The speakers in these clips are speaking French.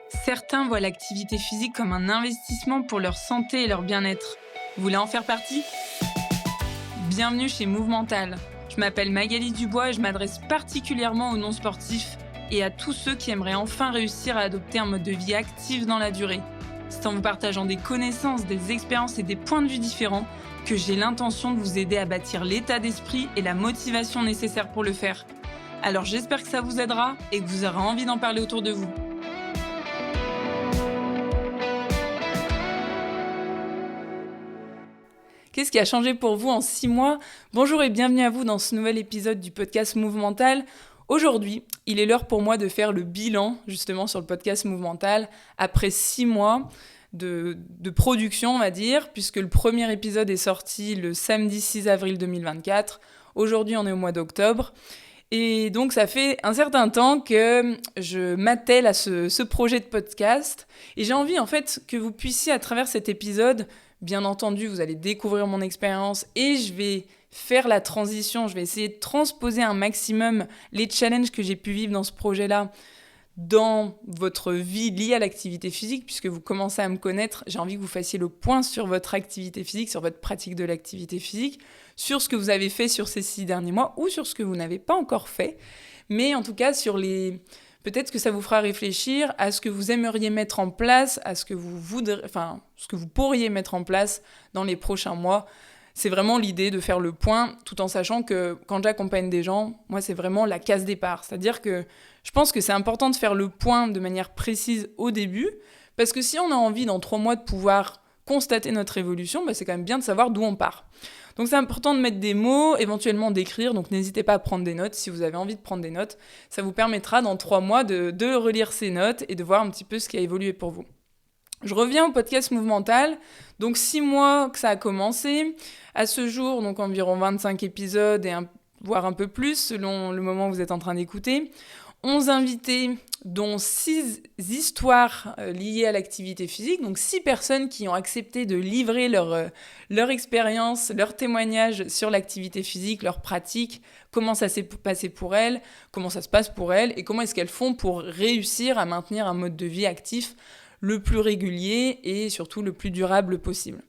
Certains voient l'activité physique comme un investissement pour leur santé et leur bien-être. Vous voulez en faire partie ? Bienvenue chez Movemental. Je m'appelle Magali Dubois et je m'adresse particulièrement aux non-sportifs et à tous ceux qui aimeraient enfin réussir à adopter un mode de vie actif dans la durée. C'est en vous partageant des connaissances, des expériences et des points de vue différents que j'ai l'intention de vous aider à bâtir l'état d'esprit et la motivation nécessaires pour le faire. Alors j'espère que ça vous aidera et que vous aurez envie d'en parler autour de vous. Qu'est-ce qui a changé pour vous en 6 mois ? Bonjour et bienvenue à vous dans ce nouvel épisode du podcast Movemental. Aujourd'hui, il est l'heure pour moi de faire le bilan justement sur le podcast Movemental après 6 mois de production, on va dire, puisque le premier épisode est sorti le samedi 6 avril 2024. Aujourd'hui, on est au mois d'octobre. Et donc, ça fait un certain temps que je m'attelle à ce projet de podcast. Et j'ai envie, en fait, que vous puissiez, à travers cet épisode, bien entendu, vous allez découvrir mon expérience et je vais faire la transition. Je vais essayer de transposer un maximum les challenges que j'ai pu vivre dans ce projet-là dans votre vie liée à l'activité physique, puisque vous commencez à me connaître. J'ai envie que vous fassiez le point sur votre activité physique, sur votre pratique de l'activité physique, sur ce que vous avez fait sur ces 6 derniers mois ou sur ce que vous n'avez pas encore fait. Mais en tout cas, peut-être que ça vous fera réfléchir à ce que vous aimeriez mettre en place, à ce que ce que vous pourriez mettre en place dans les prochains mois. C'est vraiment l'idée de faire le point, tout en sachant que quand j'accompagne des gens, moi, c'est vraiment la case départ. C'est-à-dire que je pense que c'est important de faire le point de manière précise au début, parce que si on a envie, dans 3 mois, de pouvoir constater notre évolution, c'est quand même bien de savoir d'où on part. Donc c'est important de mettre des mots, éventuellement d'écrire, donc n'hésitez pas à prendre des notes si vous avez envie de prendre des notes. Ça vous permettra dans 3 mois de relire ces notes et de voir un petit peu ce qui a évolué pour vous. Je reviens au podcast Movemental, donc 6 mois que ça a commencé. À ce jour, donc environ 25 épisodes, voire un peu plus selon le moment où vous êtes en train d'écouter. 11 invités, dont 6 histoires liées à l'activité physique, donc 6 personnes qui ont accepté de livrer leur expérience, leur témoignage sur l'activité physique, leur pratique, comment ça s'est passé pour elles, comment ça se passe pour elles, et comment est-ce qu'elles font pour réussir à maintenir un mode de vie actif le plus régulier et surtout le plus durable possible.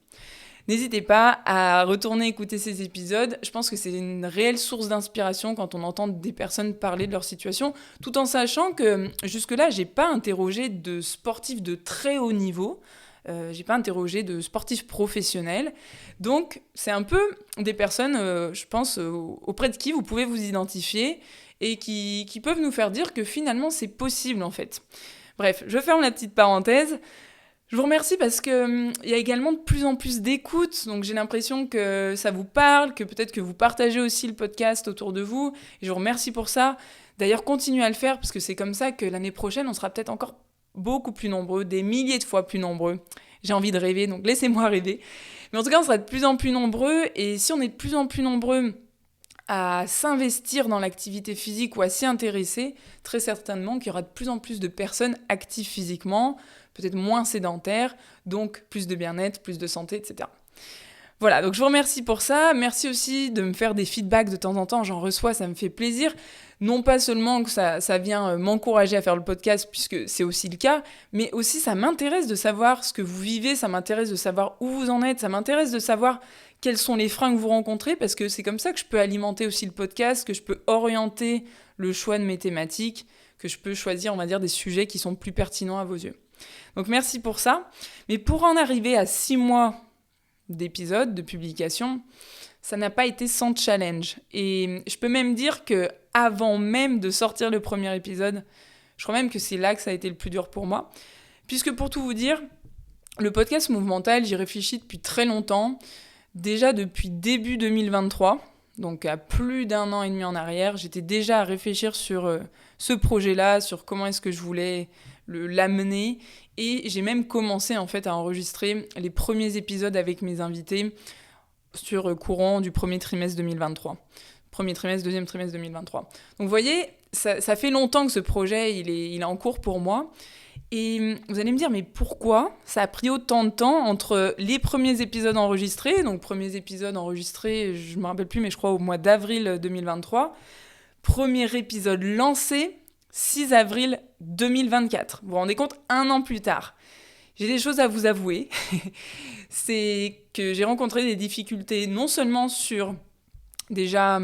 N'hésitez pas à retourner écouter ces épisodes. Je pense que c'est une réelle source d'inspiration quand on entend des personnes parler de leur situation, tout en sachant que jusque-là, j'ai pas interrogé de sportifs de très haut niveau. J'ai pas interrogé de sportifs professionnels. Donc, c'est un peu des personnes, je pense, auprès de qui vous pouvez vous identifier et qui peuvent nous faire dire que finalement, c'est possible en fait. Bref, je ferme la petite parenthèse. Je vous remercie parce qu'il y a également de plus en plus d'écoutes, donc j'ai l'impression que ça vous parle, que peut-être que vous partagez aussi le podcast autour de vous, et je vous remercie pour ça. D'ailleurs, continuez à le faire, parce que c'est comme ça que l'année prochaine, on sera peut-être encore beaucoup plus nombreux, des milliers de fois plus nombreux. J'ai envie de rêver, donc laissez-moi rêver. Mais en tout cas, on sera de plus en plus nombreux, et si on est de plus en plus nombreux à s'investir dans l'activité physique ou à s'y intéresser, très certainement qu'il y aura de plus en plus de personnes actives physiquement, peut-être moins sédentaires, donc plus de bien-être, plus de santé, etc. Voilà, donc je vous remercie pour ça. Merci aussi de me faire des feedbacks de temps en temps, j'en reçois, ça me fait plaisir. Non pas seulement que ça vient m'encourager à faire le podcast, puisque c'est aussi le cas, mais aussi ça m'intéresse de savoir ce que vous vivez, ça m'intéresse de savoir où vous en êtes, ça m'intéresse de savoir quels sont les freins que vous rencontrez, parce que c'est comme ça que je peux alimenter aussi le podcast, que je peux orienter le choix de mes thématiques, que je peux choisir, on va dire, des sujets qui sont plus pertinents à vos yeux. Donc merci pour ça. Mais pour en arriver à 6 mois d'épisodes, de publication, ça n'a pas été sans challenge. Et je peux même dire que avant même de sortir le premier épisode, je crois même que c'est là que ça a été le plus dur pour moi. Puisque pour tout vous dire, le podcast Movemental, j'y réfléchis depuis très longtemps. Déjà depuis début 2023, donc à plus d'1 an et demi en arrière, j'étais déjà à réfléchir sur ce projet-là, sur comment est-ce que je voulais l'amener. Et j'ai même commencé en fait à enregistrer les premiers épisodes avec mes invités sur courant du premier trimestre 2023. Premier trimestre, deuxième trimestre 2023. Donc vous voyez, ça fait longtemps que ce projet il est en cours pour moi. Et vous allez me dire, mais pourquoi ça a pris autant de temps entre les premiers épisodes enregistrés, donc premiers épisodes enregistrés, je ne me rappelle plus, mais je crois au mois d'avril 2023, premier épisode lancé, 6 avril 2024. Vous vous rendez compte, 1 an plus tard. J'ai des choses à vous avouer. C'est que j'ai rencontré des difficultés non seulement sur déjà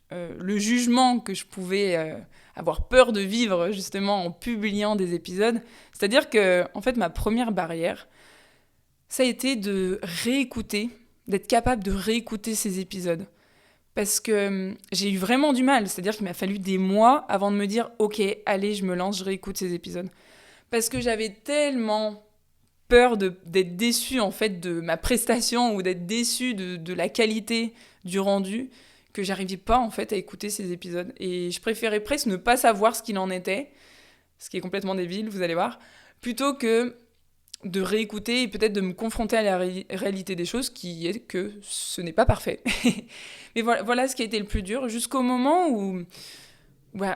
le jugement que je pouvais avoir peur de vivre justement en publiant des épisodes. C'est-à-dire que, en fait, ma première barrière, ça a été de réécouter, d'être capable de réécouter ces épisodes. Parce que j'ai eu vraiment du mal. C'est-à-dire qu'il m'a fallu des mois avant de me dire « Ok, allez, je me lance, je réécoute ces épisodes. » Parce que j'avais tellement peur d'être déçue en fait de ma prestation ou d'être déçue de la qualité du rendu que j'arrivais pas en fait à écouter ces épisodes. Et je préférais presque ne pas savoir ce qu'il en était, ce qui est complètement débile, vous allez voir, plutôt que de réécouter et peut-être de me confronter à la réalité des choses, qui est que ce n'est pas parfait. Mais voilà ce qui a été le plus dur, jusqu'au moment où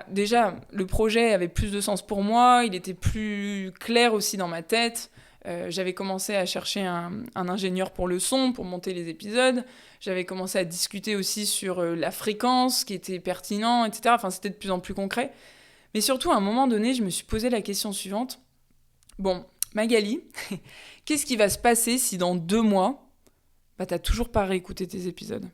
déjà le projet avait plus de sens pour moi, il était plus clair aussi dans ma tête. J'avais commencé à chercher un ingénieur pour le son, pour monter les épisodes. J'avais commencé à discuter aussi sur la fréquence, qui était pertinent, etc. Enfin, c'était de plus en plus concret. Mais surtout, à un moment donné, je me suis posé la question suivante. Bon, Magali, qu'est-ce qui va se passer si dans 2 mois, t'as toujours pas réécouté tes épisodes ?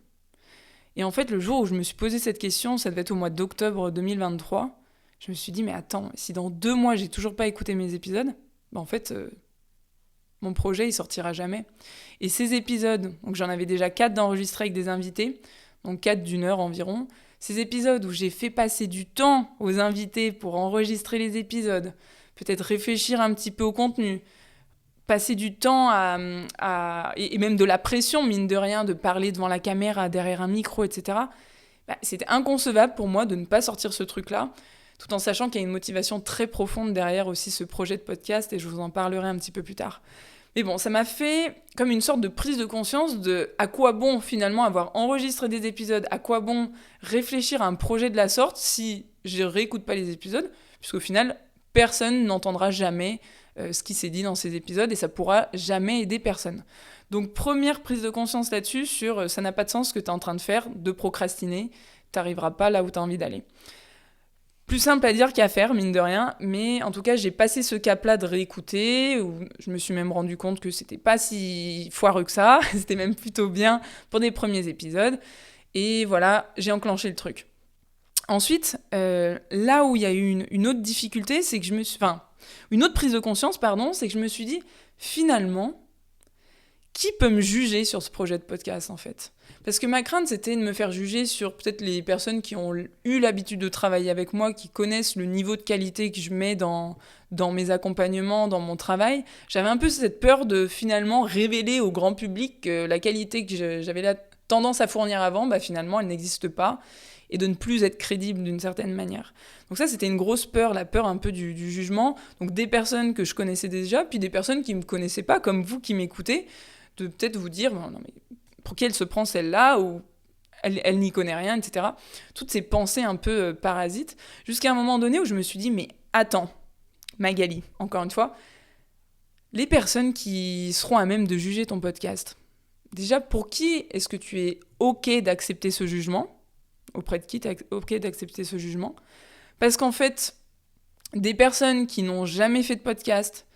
Et en fait, le jour où je me suis posé cette question, ça devait être au mois d'octobre 2023, je me suis dit, mais attends, si dans 2 mois, j'ai toujours pas écouté mes épisodes, en fait... mon projet, il sortira jamais. Et ces épisodes, donc j'en avais déjà 4 d'enregistrés avec des invités, donc 4 d'1 heure environ. Ces épisodes où j'ai fait passer du temps aux invités pour enregistrer les épisodes, peut-être réfléchir un petit peu au contenu, passer du temps et même de la pression, mine de rien, de parler devant la caméra, derrière un micro, etc. C'était inconcevable pour moi de ne pas sortir ce truc-là, tout en sachant qu'il y a une motivation très profonde derrière aussi ce projet de podcast, et je vous en parlerai un petit peu plus tard. Mais bon, ça m'a fait comme une sorte de prise de conscience de à quoi bon finalement avoir enregistré des épisodes, à quoi bon réfléchir à un projet de la sorte si je réécoute pas les épisodes, puisqu'au final, personne n'entendra jamais ce qui s'est dit dans ces épisodes et ça pourra jamais aider personne. Donc première prise de conscience là-dessus sur ça n'a pas de sens ce que tu es en train de faire, de procrastiner, t'arriveras pas là où tu as envie d'aller. Plus simple à dire qu'à faire, mine de rien, mais en tout cas, j'ai passé ce cap-là de réécouter, où je me suis même rendu compte que c'était pas si foireux que ça, c'était même plutôt bien pour des premiers épisodes, et voilà, j'ai enclenché le truc. Ensuite, là où il y a eu une autre difficulté, c'est que une autre prise de conscience, c'est que je me suis dit, finalement, qui peut me juger sur ce projet de podcast, en fait ? Parce que ma crainte, c'était de me faire juger sur peut-être les personnes qui ont eu l'habitude de travailler avec moi, qui connaissent le niveau de qualité que je mets dans mes accompagnements, dans mon travail. J'avais un peu cette peur de finalement révéler au grand public que la qualité que j'avais la tendance à fournir avant, finalement, elle n'existe pas, et de ne plus être crédible d'une certaine manière. Donc ça, c'était une grosse peur, la peur un peu du jugement. Donc des personnes que je connaissais déjà, puis des personnes qui ne me connaissaient pas, comme vous qui m'écoutez, de peut-être vous dire, non mais pour qui elle se prend celle-là, ou elle n'y connaît rien, etc. Toutes ces pensées un peu parasites, jusqu'à un moment donné où je me suis dit, mais attends, Magali, encore une fois, les personnes qui seront à même de juger ton podcast, déjà, pour qui est-ce que tu es OK d'accepter ce jugement ? Auprès de qui tu es OK d'accepter ce jugement ? Parce qu'en fait, des personnes qui n'ont jamais fait de podcast,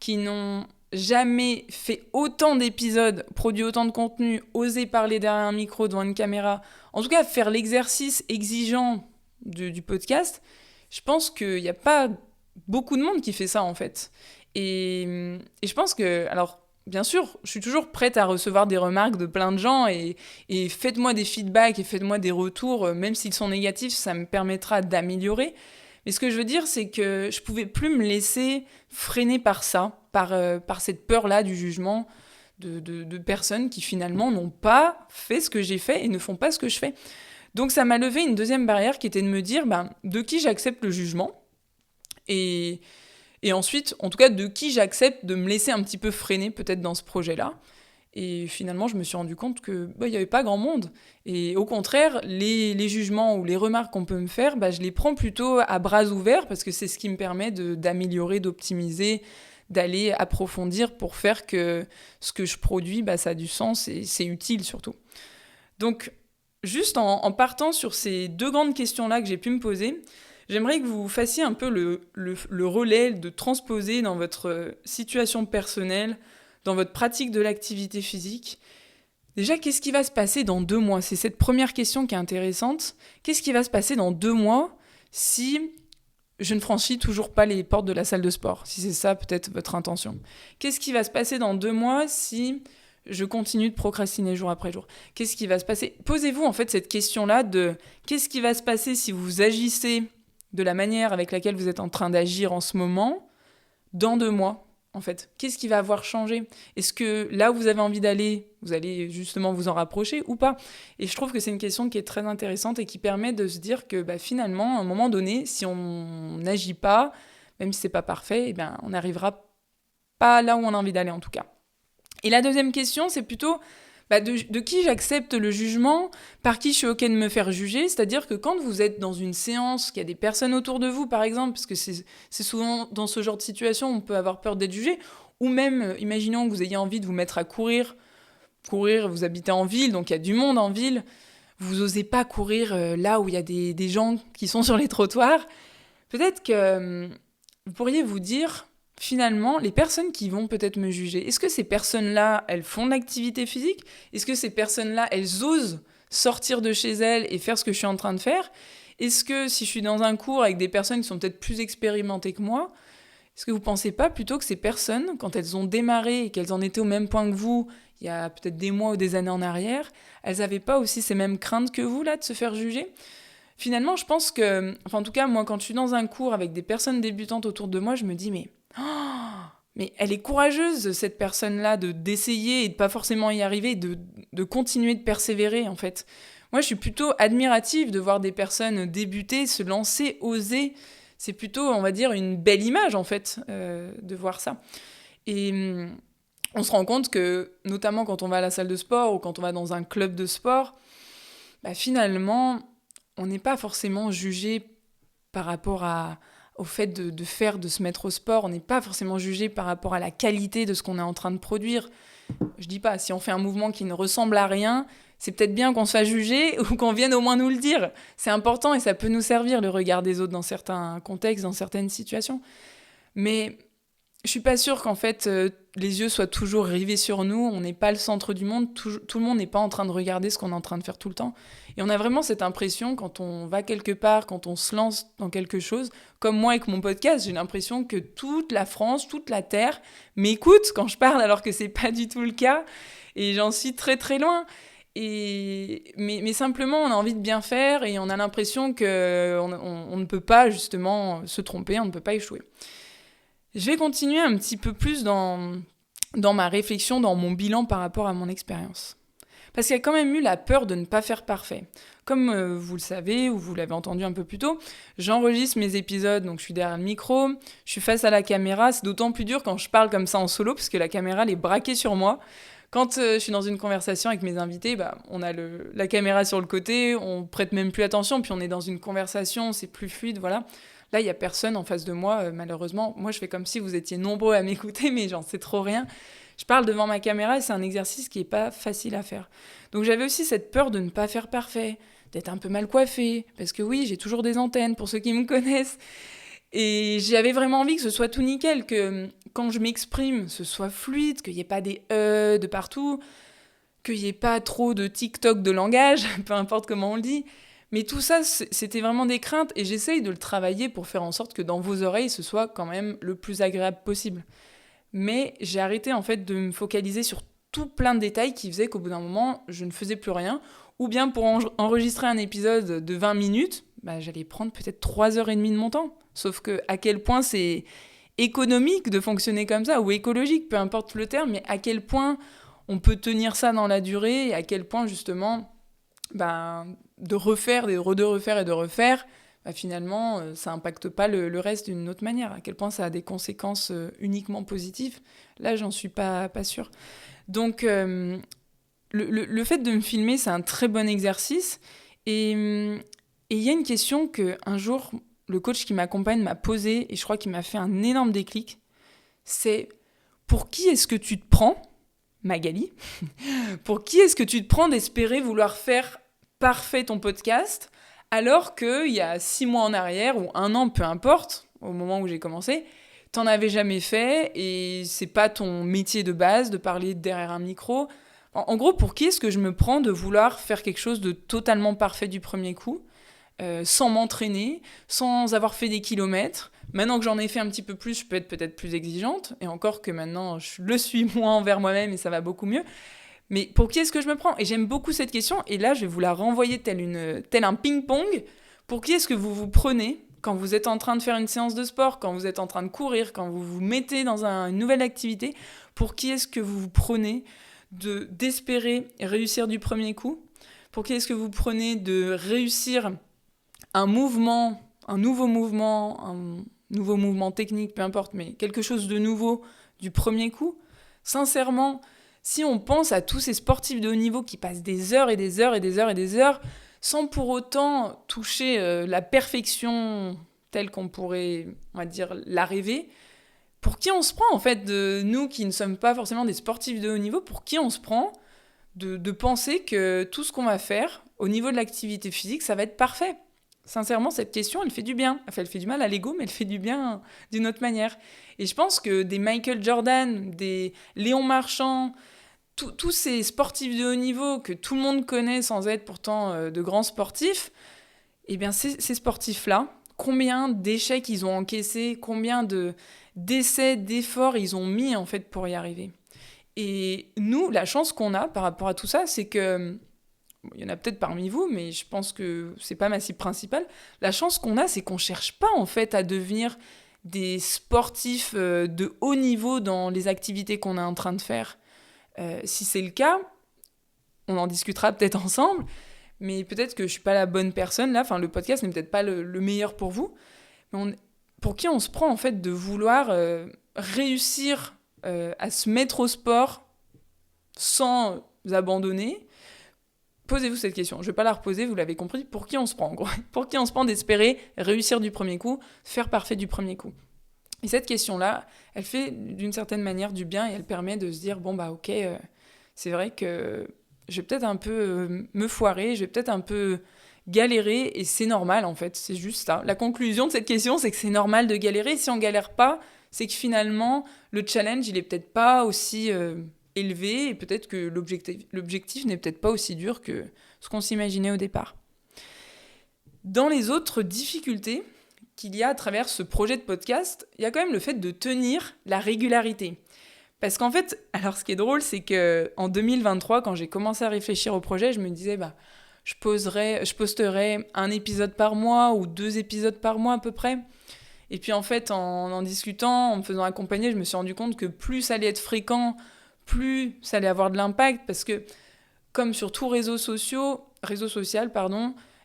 qui n'ont jamais fait autant d'épisodes, produit autant de contenu, osé parler derrière un micro, devant une caméra, en tout cas faire l'exercice exigeant du podcast, je pense qu'il n'y a pas beaucoup de monde qui fait ça en fait. Et je pense que, alors bien sûr, je suis toujours prête à recevoir des remarques de plein de gens et faites-moi des feedbacks et faites-moi des retours, même s'ils sont négatifs, ça me permettra d'améliorer. Mais ce que je veux dire, c'est que je pouvais plus me laisser freiner par ça, par cette peur-là du jugement de personnes qui finalement n'ont pas fait ce que j'ai fait et ne font pas ce que je fais. Donc ça m'a levé une deuxième barrière qui était de me dire de qui j'accepte le jugement et ensuite, en tout cas, de qui j'accepte de me laisser un petit peu freiner peut-être dans ce projet-là. Et finalement, je me suis rendu compte que il y avait pas grand monde. Et au contraire, les jugements ou les remarques qu'on peut me faire, je les prends plutôt à bras ouverts parce que c'est ce qui me permet d'améliorer, d'optimiser, d'aller approfondir pour faire que ce que je produis, ça a du sens et c'est utile surtout. Donc, juste en partant sur ces deux grandes questions-là que j'ai pu me poser, j'aimerais que vous fassiez un peu le relais de transposer dans votre situation personnelle, dans votre pratique de l'activité physique. Déjà, qu'est-ce qui va se passer dans 2 mois ? C'est cette première question qui est intéressante. Qu'est-ce qui va se passer dans 2 mois si je ne franchis toujours pas les portes de la salle de sport ? Si c'est ça peut-être votre intention. Qu'est-ce qui va se passer dans 2 mois si je continue de procrastiner jour après jour ? Qu'est-ce qui va se passer ? Posez-vous en fait cette question-là de qu'est-ce qui va se passer si vous agissez de la manière avec laquelle vous êtes en train d'agir en ce moment dans 2 mois ? En fait, qu'est-ce qui va avoir changé ? Est-ce que là où vous avez envie d'aller, vous allez justement vous en rapprocher ou pas ? Et je trouve que c'est une question qui est très intéressante et qui permet de se dire que finalement, à un moment donné, si on n'agit pas, même si c'est pas parfait, on n'arrivera pas là où on a envie d'aller en tout cas. Et la deuxième question, c'est plutôt de qui j'accepte le jugement, par qui je suis OK de me faire juger. C'est-à-dire que quand vous êtes dans une séance, qu'il y a des personnes autour de vous, par exemple, parce que c'est souvent dans ce genre de situation, on peut avoir peur d'être jugé, ou même, imaginons que vous ayez envie de vous mettre à courir, vous habitez en ville, donc il y a du monde en ville, vous n'osez pas courir là où il y a des gens qui sont sur les trottoirs. Peut-être que vous pourriez vous dire... Finalement, les personnes qui vont peut-être me juger, est-ce que ces personnes-là, elles font de l'activité physique ? Est-ce que ces personnes-là, elles osent sortir de chez elles et faire ce que je suis en train de faire ? Est-ce que si je suis dans un cours avec des personnes qui sont peut-être plus expérimentées que moi, est-ce que vous ne pensez pas plutôt que ces personnes, quand elles ont démarré et qu'elles en étaient au même point que vous, il y a peut-être des mois ou des années en arrière, elles n'avaient pas aussi ces mêmes craintes que vous, là, de se faire juger ? Finalement, je pense que, en tout cas, moi, quand je suis dans un cours avec des personnes débutantes autour de moi, je me dis, mais elle est courageuse, cette personne-là, d'essayer et de pas forcément y arriver, de continuer de persévérer, en fait. Moi, je suis plutôt admirative de voir des personnes débuter, se lancer, oser. C'est plutôt, on va dire, une belle image, en fait, de voir ça. Et on se rend compte que, notamment quand on va à la salle de sport ou quand on va dans un club de sport, finalement, on n'est pas forcément jugé par rapport au fait de se mettre au sport, on n'est pas forcément jugé par rapport à la qualité de ce qu'on est en train de produire. Je dis pas, si on fait un mouvement qui ne ressemble à rien, c'est peut-être bien qu'on se fasse juger ou qu'on vienne au moins nous le dire. C'est important et ça peut nous servir, le regard des autres dans certains contextes, dans certaines situations. Mais je suis pas sûre qu'en fait, les yeux soient toujours rivés sur nous, on n'est pas le centre du monde, tout le monde n'est pas en train de regarder ce qu'on est en train de faire tout le temps. Et on a vraiment cette impression, quand on va quelque part, quand on se lance dans quelque chose, comme moi avec mon podcast, j'ai l'impression que toute la France, toute la Terre m'écoute quand je parle, alors que c'est pas du tout le cas, et j'en suis très très loin. Mais simplement, on a envie de bien faire, et on a l'impression qu'on ne peut pas justement se tromper, on ne peut pas échouer. Je vais continuer un petit peu plus dans ma réflexion, dans mon bilan par rapport à mon expérience. Parce qu'il y a quand même eu la peur de ne pas faire parfait. Comme vous le savez, ou vous l'avez entendu un peu plus tôt, j'enregistre mes épisodes, donc je suis derrière le micro, je suis face à la caméra, c'est d'autant plus dur quand je parle comme ça en solo, parce que la caméra, elle est braquée sur moi. Quand je suis dans une conversation avec mes invités, on a la caméra sur le côté, on prête même plus attention, puis on est dans une conversation, c'est plus fluide, voilà. Là, il n'y a personne en face de moi, malheureusement. Moi, je fais comme si vous étiez nombreux à m'écouter, mais j'en sais trop rien. Je parle devant ma caméra et c'est un exercice qui n'est pas facile à faire. Donc j'avais aussi cette peur de ne pas faire parfait, d'être un peu mal coiffée, parce que oui, j'ai toujours des antennes, pour ceux qui me connaissent. Et j'avais vraiment envie que ce soit tout nickel, que quand je m'exprime, ce soit fluide, qu'il n'y ait pas des de partout, qu'il n'y ait pas trop de TikTok de langage, peu importe comment on le dit. Mais tout ça, c'était vraiment des craintes et j'essaye de le travailler pour faire en sorte que dans vos oreilles, ce soit quand même le plus agréable possible. Mais j'ai arrêté en fait de me focaliser sur tout plein de détails qui faisaient qu'au bout d'un moment, je ne faisais plus rien. Ou bien pour enregistrer un épisode de 20 minutes, j'allais prendre peut-être 3h30 de mon temps. Sauf que à quel point c'est économique de fonctionner comme ça, ou écologique, peu importe le terme, mais à quel point on peut tenir ça dans la durée et à quel point justement... de refaire, de refaire, finalement, ça n'impacte pas le reste d'une autre manière. À quel point ça a des conséquences uniquement positives, là, j'en suis pas sûre. Donc, le fait de me filmer, c'est un très bon exercice. Et il y a une question qu'un jour, le coach qui m'accompagne m'a posée, et je crois qu'il m'a fait un énorme déclic, c'est « Pour qui est-ce que tu te prends ?» Magali, pour qui est-ce que tu te prends d'espérer vouloir faire parfait ton podcast Alors qu'il y a 6 mois en arrière, ou 1 an, peu importe, au moment où j'ai commencé, t'en avais jamais fait et c'est pas ton métier de base de parler derrière un micro. En gros, pour qui est-ce que je me prends de vouloir faire quelque chose de totalement parfait du premier coup, sans m'entraîner, sans avoir fait des kilomètres? Maintenant que j'en ai fait un petit peu plus, je peux être peut-être plus exigeante, et encore que maintenant je le suis moins envers moi-même et ça va beaucoup mieux. Mais pour qui est-ce que je me prends? Et j'aime beaucoup cette question, et là je vais vous la renvoyer tel un ping-pong. Pour qui est-ce que vous vous prenez quand vous êtes en train de faire une séance de sport, quand vous êtes en train de courir, quand vous vous mettez dans une nouvelle activité? Pour qui est-ce que vous vous prenez d'espérer réussir du premier coup? Pour qui est-ce que vous prenez de réussir un mouvement, un nouveau mouvement technique, peu importe, mais quelque chose de nouveau du premier coup? Sincèrement, si on pense à tous ces sportifs de haut niveau qui passent des heures et des heures et des heures et des heures sans pour autant toucher la perfection telle qu'on pourrait, on va dire, la rêver, pour qui on se prend en fait, de nous qui ne sommes pas forcément des sportifs de haut niveau, pour qui on se prend de penser que tout ce qu'on va faire au niveau de l'activité physique, ça va être parfait? Sincèrement, cette question, elle fait du bien. Enfin, elle fait du mal à l'ego, mais elle fait du bien d'une autre manière. Et je pense que des Michael Jordan, des Léon Marchand, tous ces sportifs de haut niveau que tout le monde connaît sans être pourtant de grands sportifs, eh bien ces sportifs-là, combien d'échecs ils ont encaissés, combien d'essais, d'efforts ils ont mis en fait pour y arriver. Et nous, la chance qu'on a par rapport à tout ça, c'est que, bon, il y en a peut-être parmi vous, mais je pense que c'est pas ma cible principale, la chance qu'on a, c'est qu'on cherche pas en fait à devenir des sportifs de haut niveau dans les activités qu'on est en train de faire. Si c'est le cas, on en discutera peut-être ensemble, mais peut-être que je suis pas la bonne personne là, enfin le podcast n'est peut-être pas le meilleur pour vous, mais pour qui on se prend en fait de vouloir réussir à se mettre au sport sans abandonner? Posez-vous cette question, je vais pas la reposer, vous l'avez compris, pour qui on se prend en gros? Pour qui on se prend d'espérer réussir du premier coup, faire parfait du premier coup? Et cette question-là, elle fait d'une certaine manière du bien et elle permet de se dire, bon bah ok, c'est vrai que je vais peut-être un peu me foirer, je vais peut-être un peu galérer et c'est normal en fait, c'est juste ça. La conclusion de cette question, c'est que c'est normal de galérer. Si on galère pas, c'est que finalement, le challenge, il est peut-être pas aussi élevé et peut-être que l'objectif n'est peut-être pas aussi dur que ce qu'on s'imaginait au départ. Dans les autres difficultés qu'il y a à travers ce projet de podcast, il y a quand même le fait de tenir la régularité. Parce qu'en fait, alors ce qui est drôle, c'est qu'en 2023, quand j'ai commencé à réfléchir au projet, je me disais, je posterai un épisode par mois ou 2 épisodes par mois à peu près. Et puis en fait, en discutant, en me faisant accompagner, je me suis rendu compte que plus ça allait être fréquent, plus ça allait avoir de l'impact. Parce que comme sur tout réseau social,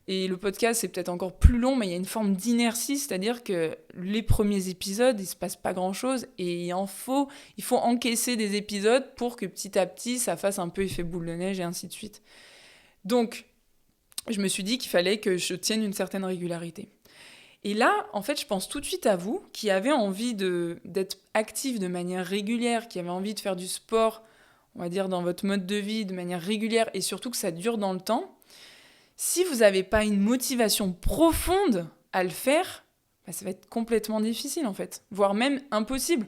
et le podcast c'est peut-être encore plus long, mais il y a une forme d'inertie, c'est-à-dire que les premiers épisodes, il se passe pas grand-chose, et il faut encaisser des épisodes pour que petit à petit ça fasse un peu effet boule de neige et ainsi de suite. Donc, je me suis dit qu'il fallait que je tienne une certaine régularité. Et là, en fait, je pense tout de suite à vous qui avez envie d'être actif de manière régulière, qui avez envie de faire du sport, on va dire, dans votre mode de vie de manière régulière et surtout que ça dure dans le temps. Si vous n'avez pas une motivation profonde à le faire, ça va être complètement difficile en fait, voire même impossible.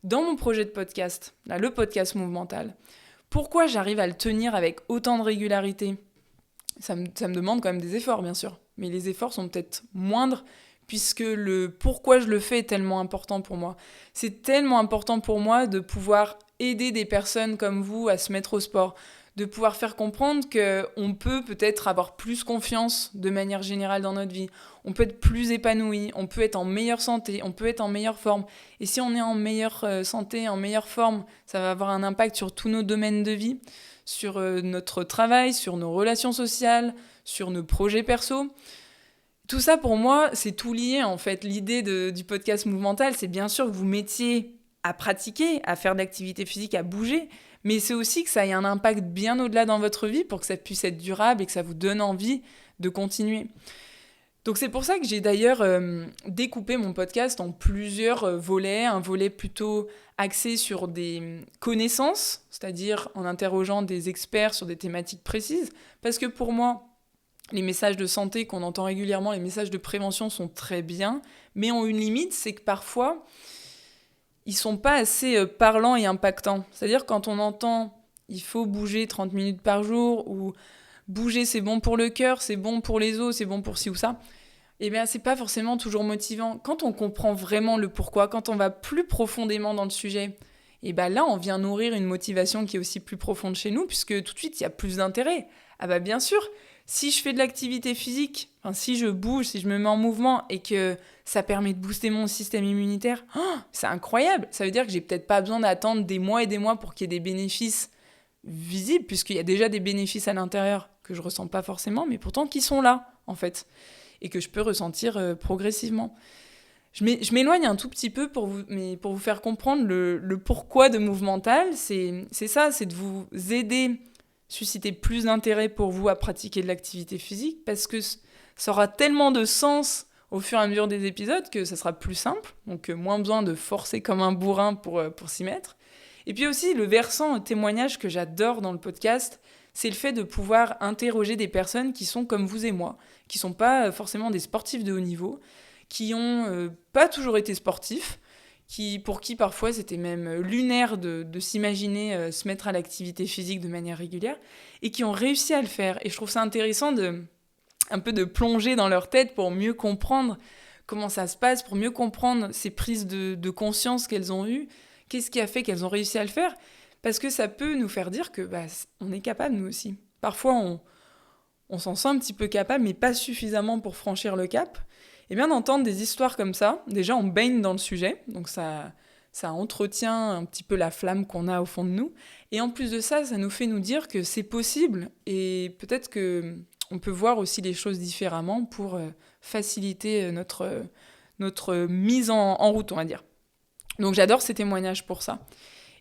Dans mon projet de podcast, là, le podcast Movemental, pourquoi j'arrive à le tenir avec autant de régularité ? Ça me demande quand même des efforts, bien sûr, mais les efforts sont peut-être moindres puisque le pourquoi je le fais est tellement important pour moi. C'est tellement important pour moi de pouvoir aider des personnes comme vous à se mettre au sport, de pouvoir faire comprendre qu'on peut peut-être avoir plus confiance de manière générale dans notre vie, on peut être plus épanoui, on peut être en meilleure santé, on peut être en meilleure forme. Et si on est en meilleure santé, en meilleure forme, ça va avoir un impact sur tous nos domaines de vie, sur notre travail, sur nos relations sociales, sur nos projets perso. Tout ça, pour moi, c'est tout lié, en fait. L'idée du podcast Movemental, c'est bien sûr que vous mettiez à pratiquer, à faire de l'activité physique, à bouger, mais c'est aussi que ça ait un impact bien au-delà dans votre vie pour que ça puisse être durable et que ça vous donne envie de continuer. Donc c'est pour ça que j'ai d'ailleurs découpé mon podcast en plusieurs volets, un volet plutôt axé sur des connaissances, c'est-à-dire en interrogeant des experts sur des thématiques précises, parce que pour moi, les messages de santé qu'on entend régulièrement, les messages de prévention sont très bien, mais ont une limite, c'est que parfois, ils sont pas assez parlants et impactants. C'est-à-dire quand on entend il faut bouger 30 minutes par jour, ou bouger c'est bon pour le cœur, c'est bon pour les os, c'est bon pour ci ou ça, eh bien c'est pas forcément toujours motivant. Quand on comprend vraiment le pourquoi, quand on va plus profondément dans le sujet, et bien là on vient nourrir une motivation qui est aussi plus profonde chez nous, puisque tout de suite il y a plus d'intérêt. Ah bah bien sûr, si je fais de l'activité physique, enfin, si je bouge, si je me mets en mouvement et que ça permet de booster mon système immunitaire, c'est incroyable. Ça veut dire que j'ai peut-être pas besoin d'attendre des mois et des mois pour qu'il y ait des bénéfices visibles, puisqu'il y a déjà des bénéfices à l'intérieur que je ressens pas forcément, mais pourtant qui sont là, en fait, et que je peux ressentir progressivement. Je m'éloigne un tout petit peu mais pour vous faire comprendre le pourquoi de Movemental, c'est ça, c'est de vous aider, susciter plus d'intérêt pour vous à pratiquer de l'activité physique, parce que ça aura tellement de sens au fur et à mesure des épisodes que ça sera plus simple, donc moins besoin de forcer comme un bourrin pour s'y mettre. Et puis aussi, le versant témoignage que j'adore dans le podcast, c'est le fait de pouvoir interroger des personnes qui sont comme vous et moi, qui ne sont pas forcément des sportifs de haut niveau, qui n'ont pas toujours été sportifs, pour qui parfois c'était même lunaire de s'imaginer se mettre à l'activité physique de manière régulière, et qui ont réussi à le faire. Et je trouve ça intéressant un peu de plonger dans leur tête pour mieux comprendre comment ça se passe, pour mieux comprendre ces prises de conscience qu'elles ont eues, qu'est-ce qui a fait qu'elles ont réussi à le faire, parce que ça peut nous faire dire que on est capable nous aussi. Parfois on s'en sent un petit peu capable, mais pas suffisamment pour franchir le cap. Et bien d'entendre des histoires comme ça, déjà on baigne dans le sujet, donc ça entretient un petit peu la flamme qu'on a au fond de nous, et en plus de ça, ça nous fait nous dire que c'est possible, et peut-être qu'on peut voir aussi les choses différemment pour faciliter notre mise en route, on va dire. Donc j'adore ces témoignages pour ça.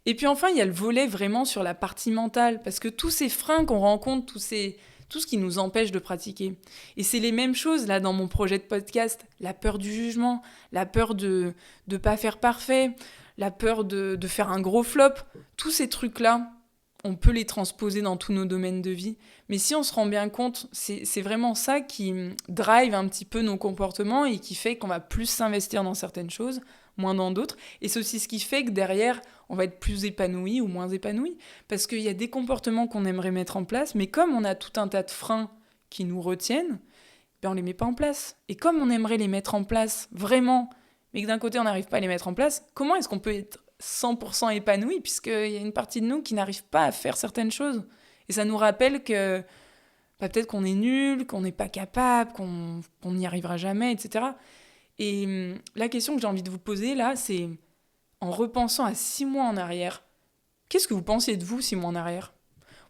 Et puis enfin, il y a le volet vraiment sur la partie mentale, parce que tous ces freins qu'on rencontre, tout ce qui nous empêche de pratiquer. Et c'est les mêmes choses là dans mon projet de podcast. La peur du jugement, la peur de ne pas faire parfait, la peur de faire un gros flop. Tous ces trucs-là, on peut les transposer dans tous nos domaines de vie. Mais si on se rend bien compte, c'est vraiment ça qui drive un petit peu nos comportements et qui fait qu'on va plus s'investir dans certaines choses, moins dans d'autres. Et c'est aussi ce qui fait que derrière, on va être plus épanoui ou moins épanoui. Parce qu'il y a des comportements qu'on aimerait mettre en place, mais comme on a tout un tas de freins qui nous retiennent, on ne les met pas en place. Et comme on aimerait les mettre en place vraiment, mais que d'un côté on n'arrive pas à les mettre en place, comment est-ce qu'on peut être 100% épanoui, puisqu'il y a une partie de nous qui n'arrive pas à faire certaines choses. Et ça nous rappelle que peut-être qu'on est nul, qu'on n'est pas capable, qu'on n'y arrivera jamais, etc. Et la question que j'ai envie de vous poser là, c'est en repensant à 6 mois en arrière, qu'est-ce que vous pensiez de vous 6 mois en arrière ?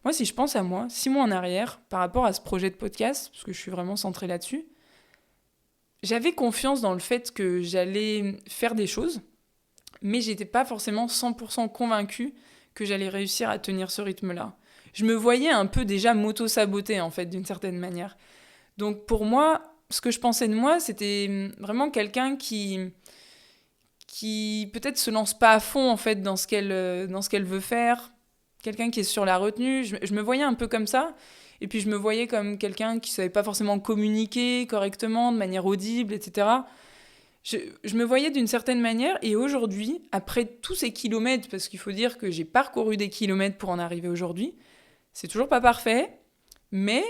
Moi, si je pense à moi, 6 mois en arrière, par rapport à ce projet de podcast, parce que je suis vraiment centrée là-dessus, j'avais confiance dans le fait que j'allais faire des choses, mais j'étais pas forcément 100% convaincue que j'allais réussir à tenir ce rythme-là. Je me voyais un peu déjà m'auto-saboter, en fait, d'une certaine manière. Donc pour moi, ce que je pensais de moi, c'était vraiment quelqu'un qui peut-être se lance pas à fond, en fait, dans ce qu'elle veut faire, quelqu'un qui est sur la retenue. Je me voyais un peu comme ça, et puis je me voyais comme quelqu'un qui savait pas forcément communiquer correctement, de manière audible, etc. Je me voyais d'une certaine manière, et aujourd'hui, après tous ces kilomètres, parce qu'il faut dire que j'ai parcouru des kilomètres pour en arriver aujourd'hui, c'est toujours pas parfait, mais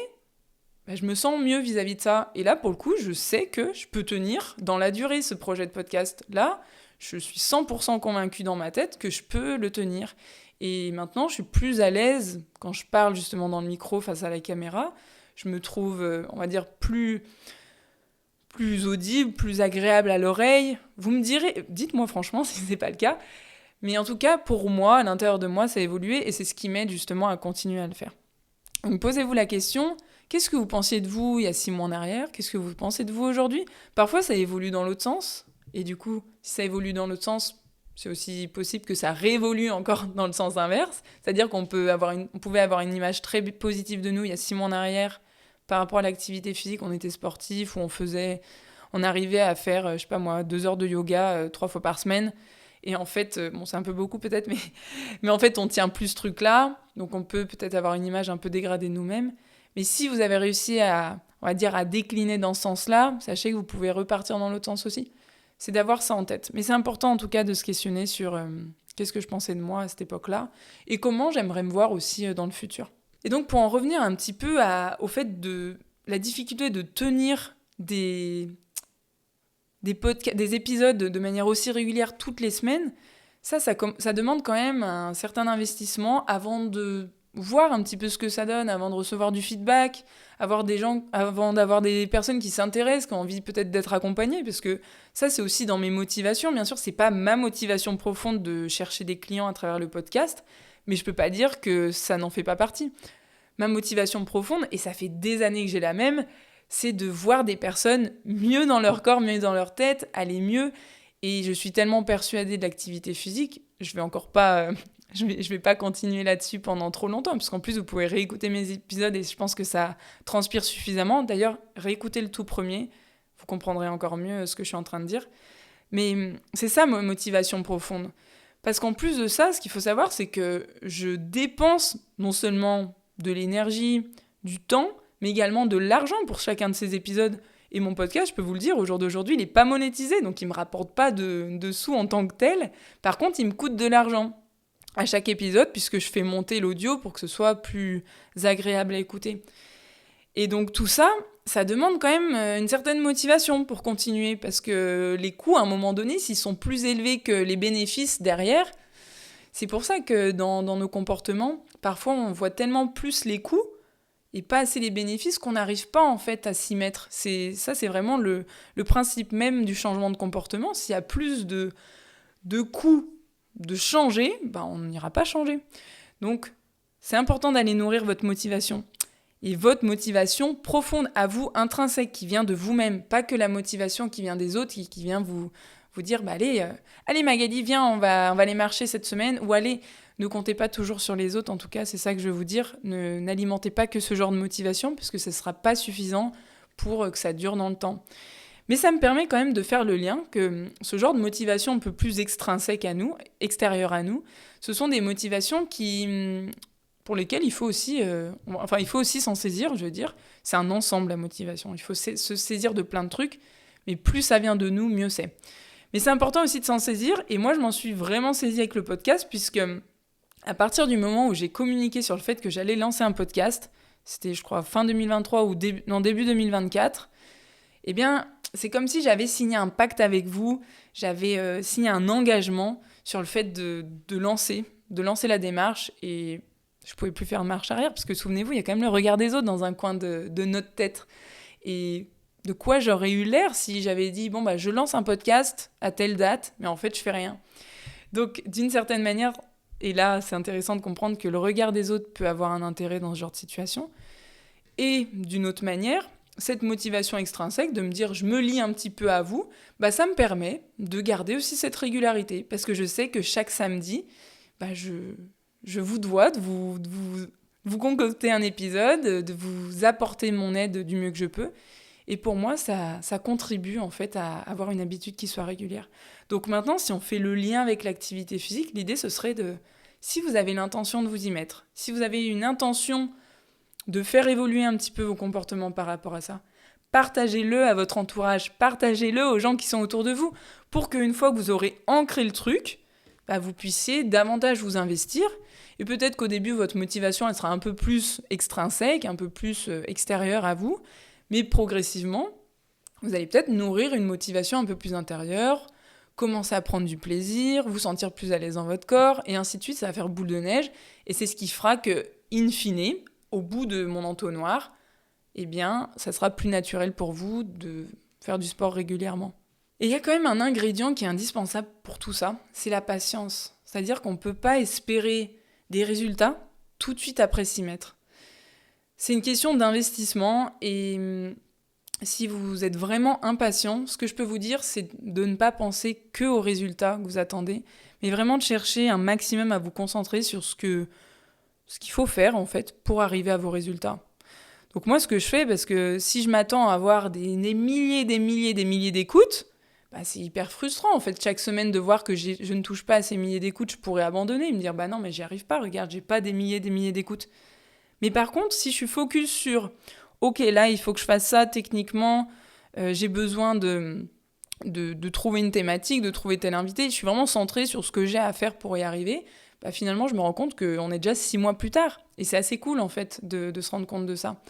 je me sens mieux vis-à-vis de ça. Et là, pour le coup, je sais que je peux tenir dans la durée ce projet de podcast. Là, je suis 100% convaincue dans ma tête que je peux le tenir. Et maintenant, je suis plus à l'aise quand je parle justement dans le micro face à la caméra. Je me trouve, on va dire, plus audible, plus agréable à l'oreille. Vous me direz, dites-moi franchement si c'est pas le cas. Mais en tout cas, pour moi, à l'intérieur de moi, ça a évolué et c'est ce qui m'aide justement à continuer à le faire. Donc posez-vous la question, qu'est-ce que vous pensiez de vous il y a 6 mois en arrière ? Qu'est-ce que vous pensez de vous aujourd'hui ? Parfois, ça évolue dans l'autre sens. Et du coup, si ça évolue dans l'autre sens, c'est aussi possible que ça réévolue encore dans le sens inverse. C'est-à-dire qu'on pouvait avoir une image très positive de nous il y a 6 mois en arrière. Par rapport à l'activité physique, on était sportif, où on arrivait à faire, 2 heures de yoga 3 fois par semaine. Et en fait, c'est un peu beaucoup peut-être, mais en fait, on tient plus ce truc-là. Donc on peut peut-être avoir une image un peu dégradée de nous-mêmes. Mais si vous avez réussi à on va dire, à décliner dans ce sens-là, sachez que vous pouvez repartir dans l'autre sens aussi. C'est d'avoir ça en tête. Mais c'est important en tout cas de se questionner sur qu'est-ce que je pensais de moi à cette époque-là et comment j'aimerais me voir aussi dans le futur. Et donc pour en revenir un petit peu au fait de la difficulté de tenir des épisodes de manière aussi régulière toutes les semaines, ça demande quand même un certain investissement avant de voir un petit peu ce que ça donne, avant de recevoir du feedback, avant d'avoir des personnes qui s'intéressent, qui ont envie peut-être d'être accompagnées, parce que ça c'est aussi dans mes motivations. Bien sûr, c'est pas ma motivation profonde de chercher des clients à travers le podcast, mais je peux pas dire que ça n'en fait pas partie. Ma motivation profonde, et ça fait des années que j'ai la même, c'est de voir des personnes mieux dans leur corps, mieux dans leur tête, aller mieux. Et je suis tellement persuadée de l'activité physique, je vais pas continuer là-dessus pendant trop longtemps, parce qu'en plus vous pouvez réécouter mes épisodes et je pense que ça transpire suffisamment. D'ailleurs, réécoutez le tout premier, vous comprendrez encore mieux ce que je suis en train de dire. Mais c'est ça ma motivation profonde. Parce qu'en plus de ça, ce qu'il faut savoir, c'est que je dépense non seulement de l'énergie, du temps, mais également de l'argent pour chacun de ces épisodes. Et mon podcast, je peux vous le dire, au jour d'aujourd'hui, il n'est pas monétisé, donc il ne me rapporte pas de sous en tant que tel. Par contre, il me coûte de l'argent à chaque épisode, puisque je fais monter l'audio pour que ce soit plus agréable à écouter. Et donc tout ça, ça demande quand même une certaine motivation pour continuer, parce que les coûts, à un moment donné, s'ils sont plus élevés que les bénéfices derrière, c'est pour ça que dans nos comportements, parfois on voit tellement plus les coûts et pas assez les bénéfices qu'on n'arrive pas en fait à s'y mettre. C'est vraiment le principe même du changement de comportement. S'il y a plus de coûts de changer, on n'ira pas changer. Donc c'est important d'aller nourrir votre motivation. Et votre motivation profonde à vous, intrinsèque, qui vient de vous-même, pas que la motivation qui vient des autres, qui vient vous dire allez Magali, viens, on va aller marcher cette semaine, ou allez, ne comptez pas toujours sur les autres, en tout cas c'est ça que je veux vous dire, n'alimentez pas que ce genre de motivation, puisque ce ne sera pas suffisant pour que ça dure dans le temps. Mais ça me permet quand même de faire le lien que ce genre de motivation un peu plus extrinsèque à nous, extérieure à nous, ce sont des motivations pour lesquelles il faut aussi s'en saisir, je veux dire. C'est un ensemble, la motivation. Il faut se saisir de plein de trucs, mais plus ça vient de nous, mieux c'est. Mais c'est important aussi de s'en saisir, et moi je m'en suis vraiment saisie avec le podcast, puisque à partir du moment où j'ai communiqué sur le fait que j'allais lancer un podcast, c'était je crois fin 2023 ou début 2024, eh bien c'est comme si j'avais signé un pacte avec vous, j'avais signé un engagement sur le fait de lancer la démarche, et je pouvais plus faire marche arrière, parce que souvenez-vous, il y a quand même le regard des autres dans un coin de notre tête. Et de quoi j'aurais eu l'air si j'avais dit je lance un podcast à telle date, mais en fait je fais rien. Donc d'une certaine manière, et là c'est intéressant de comprendre que le regard des autres peut avoir un intérêt dans ce genre de situation, et d'une autre manière, cette motivation extrinsèque de me dire je me lie un petit peu à vous, ça me permet de garder aussi cette régularité, parce que je sais que chaque samedi, je vous dois de vous concocter un épisode, de vous apporter mon aide du mieux que je peux. Et pour moi, ça contribue en fait à avoir une habitude qui soit régulière. Donc maintenant, si on fait le lien avec l'activité physique, l'idée ce serait si vous avez l'intention de vous y mettre, si vous avez une intention de faire évoluer un petit peu vos comportements par rapport à ça, partagez-le à votre entourage, partagez-le aux gens qui sont autour de vous, pour qu'une fois que vous aurez ancré le truc, vous puissiez davantage vous investir. Et peut-être qu'au début, votre motivation elle sera un peu plus extrinsèque, un peu plus extérieure à vous, mais progressivement, vous allez peut-être nourrir une motivation un peu plus intérieure, commencer à prendre du plaisir, vous sentir plus à l'aise dans votre corps, et ainsi de suite, ça va faire boule de neige. Et c'est ce qui fera que, in fine, au bout de mon entonnoir, ça sera plus naturel pour vous de faire du sport régulièrement. Et il y a quand même un ingrédient qui est indispensable pour tout ça, c'est la patience. C'est-à-dire qu'on ne peut pas espérer des résultats tout de suite après s'y mettre. C'est une question d'investissement, et si vous êtes vraiment impatient, ce que je peux vous dire, c'est de ne pas penser que aux résultats que vous attendez, mais vraiment de chercher un maximum à vous concentrer sur ce qu'il faut faire en fait pour arriver à vos résultats. Donc moi, ce que je fais, parce que si je m'attends à avoir des milliers d'écoutes, c'est hyper frustrant en fait chaque semaine de voir que je ne touche pas à ces milliers d'écoutes, je pourrais abandonner et me dire non mais j'y arrive pas, regarde, j'ai pas des milliers d'écoutes. Mais par contre, si je suis focus sur ok, là, il faut que je fasse ça techniquement, j'ai besoin de trouver une thématique, de trouver tel invité, je suis vraiment centrée sur ce que j'ai à faire pour y arriver, finalement, je me rends compte qu'on est déjà 6 mois plus tard. Et c'est assez cool, en fait, de se rendre compte de ça.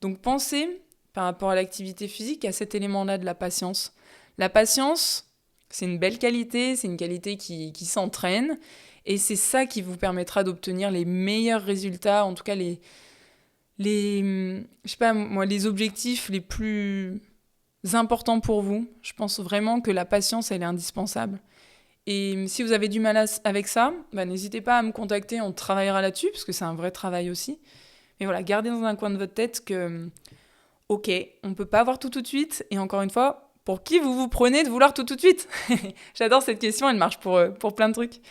Donc, pensez, par rapport à l'activité physique, à cet élément-là de la patience. La patience, c'est une belle qualité, c'est une qualité qui s'entraîne, et c'est ça qui vous permettra d'obtenir les meilleurs résultats, en tout cas les objectifs les plus importants pour vous. Je pense vraiment que la patience, elle est indispensable. Et si vous avez du mal avec ça, n'hésitez pas à me contacter, on travaillera là-dessus, parce que c'est un vrai travail aussi. Mais voilà, gardez dans un coin de votre tête que, ok, on ne peut pas avoir tout de suite, et encore une fois, pour qui vous prenez de vouloir tout de suite? J'adore cette question, elle marche pour plein de trucs.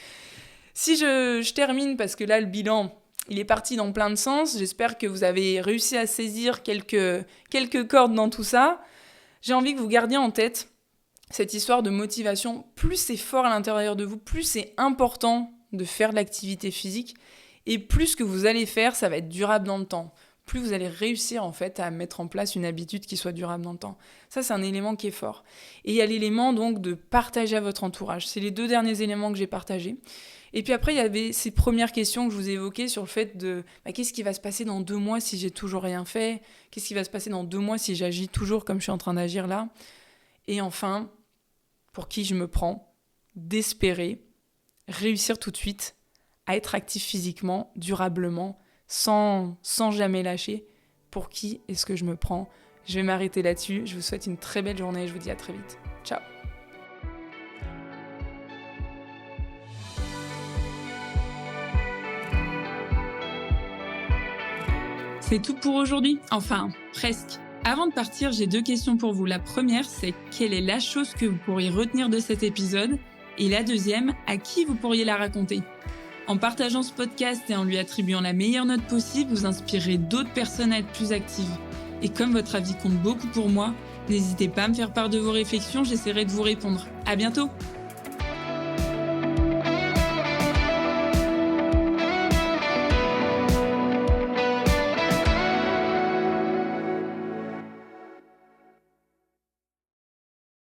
Si je termine, parce que là, le bilan, il est parti dans plein de sens, j'espère que vous avez réussi à saisir quelques cordes dans tout ça. J'ai envie que vous gardiez en tête cette histoire de motivation. Plus c'est fort à l'intérieur de vous, plus c'est important de faire de l'activité physique, et plus ce que vous allez faire, ça va être durable dans le temps. Plus vous allez réussir en fait à mettre en place une habitude qui soit durable dans le temps. Ça, c'est un élément qui est fort. Et il y a l'élément donc de partager à votre entourage. C'est les 2 derniers éléments que j'ai partagés. Et puis après, il y avait ces premières questions que je vous ai évoquées sur le fait de qu'est-ce qui va se passer dans 2 mois si j'ai toujours rien fait? Qu'est-ce qui va se passer dans 2 mois si j'agis toujours comme je suis en train d'agir là? Et enfin, pour qui je me prends, d'espérer réussir tout de suite à être actif physiquement, durablement, sans jamais lâcher. Pour qui est-ce que je me prends? Je vais m'arrêter là-dessus. Je vous souhaite une très belle journée et je vous dis à très vite. Ciao. C'est tout pour aujourd'hui. Enfin, presque. Avant de partir, j'ai 2 questions pour vous. La première, c'est quelle est la chose que vous pourriez retenir de cet épisode? Et la deuxième, à qui vous pourriez la raconter? En partageant ce podcast et en lui attribuant la meilleure note possible, vous inspirerez d'autres personnes à être plus actives. Et comme votre avis compte beaucoup pour moi, n'hésitez pas à me faire part de vos réflexions, j'essaierai de vous répondre. À bientôt!